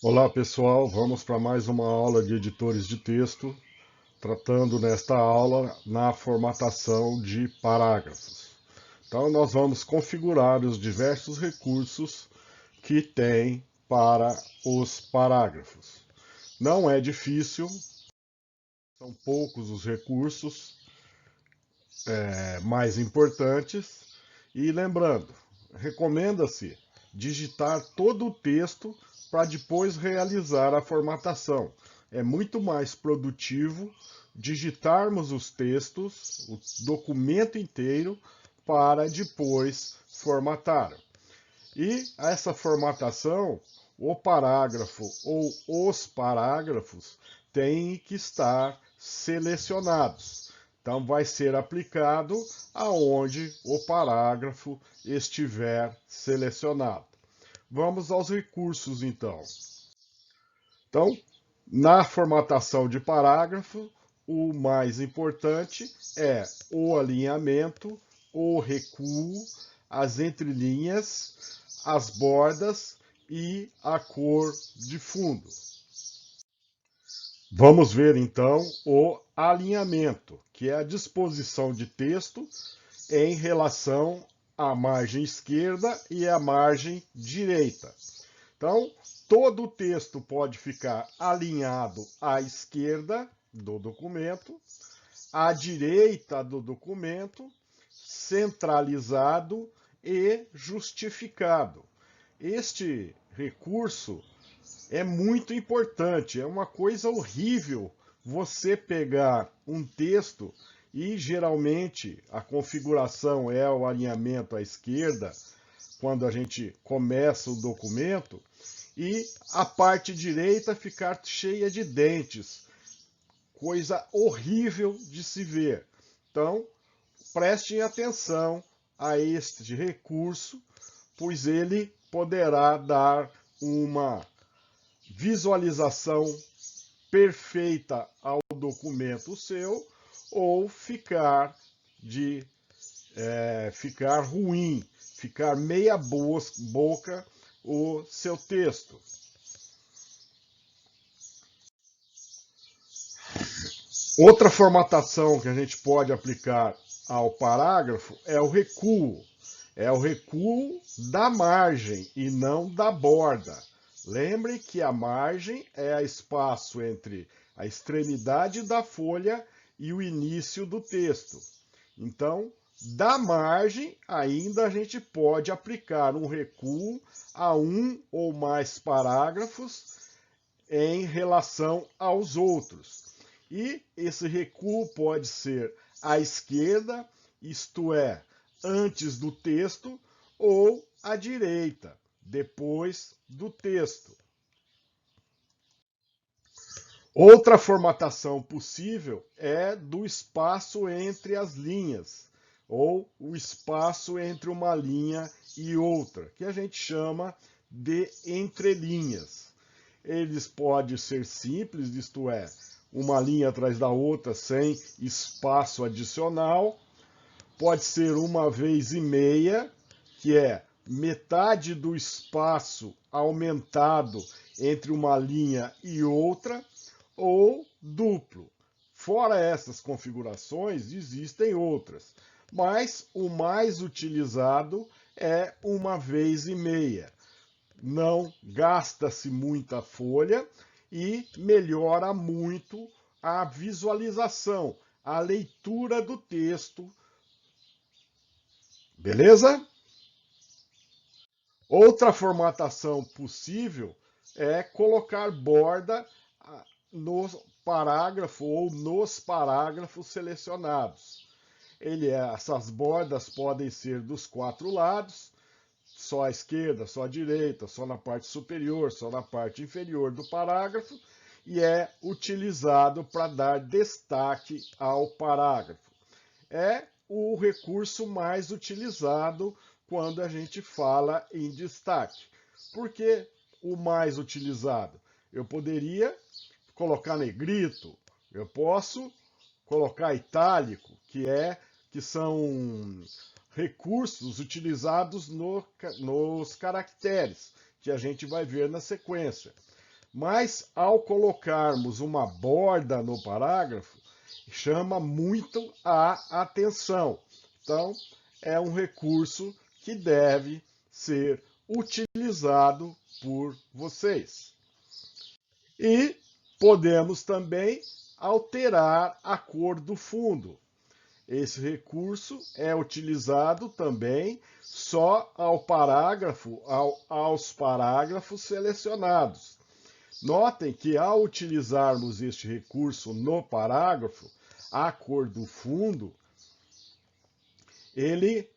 Olá pessoal, vamos para mais uma aula de editores de texto, tratando nesta aula na formatação de parágrafos. Então nós vamos configurar os diversos recursos que tem para os parágrafos. Não é difícil, são poucos os recursos mais importantes e lembrando, recomenda-se digitar todo o texto para depois realizar a formatação. É muito mais produtivo digitarmos os textos, o documento inteiro, para depois formatar. E essa formatação, o parágrafo ou os parágrafos têm que estar selecionados. Então, vai ser aplicado aonde o parágrafo estiver selecionado. Vamos aos recursos, então. Então, na formatação de parágrafo, o mais importante é o alinhamento, o recuo, as entrelinhas, as bordas e a cor de fundo. Vamos ver então o alinhamento, que é a disposição de texto em relação à margem esquerda e à margem direita. Então, todo o texto pode ficar alinhado à esquerda do documento, à direita do documento, centralizado e justificado. Este recurso é muito importante, é uma coisa horrível você pegar um texto e geralmente a configuração é o alinhamento à esquerda, quando a gente começa o documento, e a parte direita ficar cheia de dentes, coisa horrível de se ver. Então, prestem atenção a este recurso, pois ele poderá dar uma visualização perfeita ao documento seu ou ficar ruim, ficar meia boca o seu texto. Outra formatação que a gente pode aplicar ao parágrafo é o recuo. É o recuo da margem e não da borda. Lembre que a margem é o espaço entre a extremidade da folha e o início do texto. Então, da margem, ainda a gente pode aplicar um recuo a um ou mais parágrafos em relação aos outros. E esse recuo pode ser à esquerda, isto é, antes do texto, ou à direita, depois do texto. Outra formatação possível é do espaço entre as linhas, ou o espaço entre uma linha e outra, que a gente chama de entrelinhas. Eles podem ser simples, isto é, uma linha atrás da outra sem espaço adicional. Pode ser uma vez e meia, que é metade do espaço aumentado entre uma linha e outra, ou duplo. Fora essas configurações, existem outras, mas o mais utilizado é uma vez e meia. Não gasta-se muita folha e melhora muito a visualização, a leitura do texto. Beleza? Outra formatação possível é colocar borda no parágrafo ou nos parágrafos selecionados. Essas bordas podem ser dos quatro lados, só à esquerda, só à direita, só na parte superior, só na parte inferior do parágrafo, e é utilizado para dar destaque ao parágrafo. É o recurso mais utilizado quando a gente fala em destaque. Por que o mais utilizado? Eu poderia colocar negrito, eu posso colocar itálico, que são recursos utilizados nos caracteres, que a gente vai ver na sequência. Mas ao colocarmos uma borda no parágrafo, chama muito a atenção. Então, é um recurso que deve ser utilizado por vocês. E podemos também alterar a cor do fundo. Esse recurso é utilizado também só aos parágrafos selecionados. Notem que ao utilizarmos este recurso no parágrafo, a cor do fundo, ele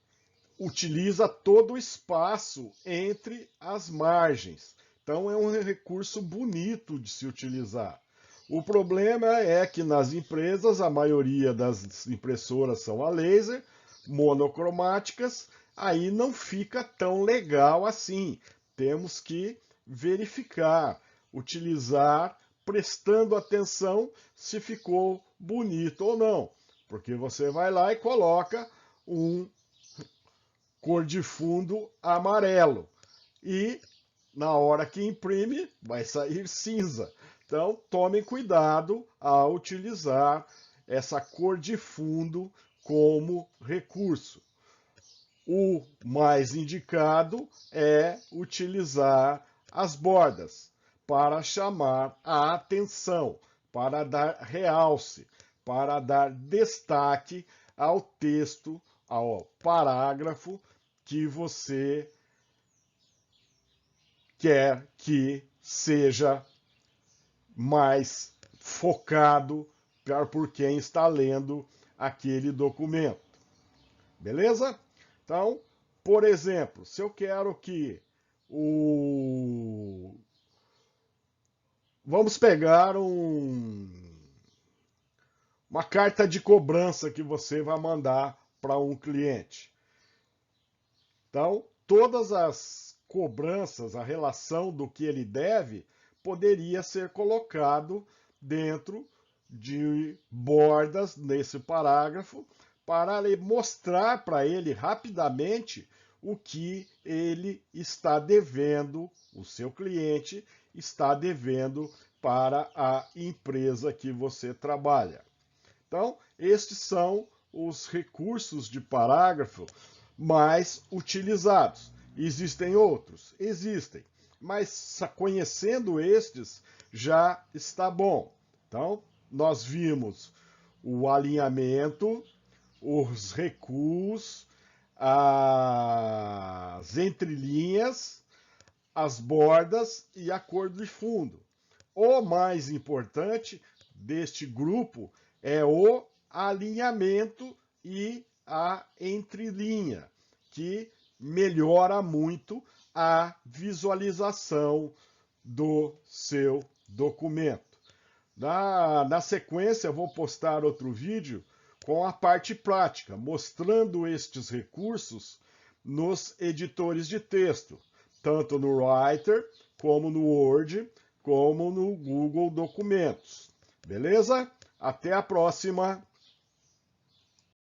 utiliza todo o espaço entre as margens. Então é um recurso bonito de se utilizar. O problema é que nas empresas, a maioria das impressoras são a laser, monocromáticas, aí não fica tão legal assim. Temos que verificar, utilizar, prestando atenção se ficou bonito ou não. Porque você vai lá e coloca um cor de fundo amarelo. E na hora que imprime, vai sair cinza. Então, tomem cuidado ao utilizar essa cor de fundo como recurso. O mais indicado é utilizar as bordas para chamar a atenção, para dar realce, para dar destaque ao texto, ao parágrafo que você quer que seja mais focado por quem está lendo aquele documento. Beleza? Então, por exemplo, se eu quero que Vamos pegar uma carta de cobrança que você vai mandar para um cliente. Então, todas as cobranças, a relação do que ele deve, poderia ser colocado dentro de bordas nesse parágrafo para mostrar para ele rapidamente o que ele está devendo, o seu cliente está devendo para a empresa que você trabalha. Então, estes são os recursos de parágrafo mais utilizados. Existem outros? Existem. Mas conhecendo estes, já está bom. Então, nós vimos o alinhamento, os recuos, as entrelinhas, as bordas e a cor de fundo. O mais importante deste grupo é o alinhamento e a entrelinha, que melhora muito a visualização do seu documento. Na sequência, eu vou postar outro vídeo com a parte prática, mostrando estes recursos nos editores de texto, tanto no Writer, como no Word, como no Google Documentos. Beleza? Até a próxima!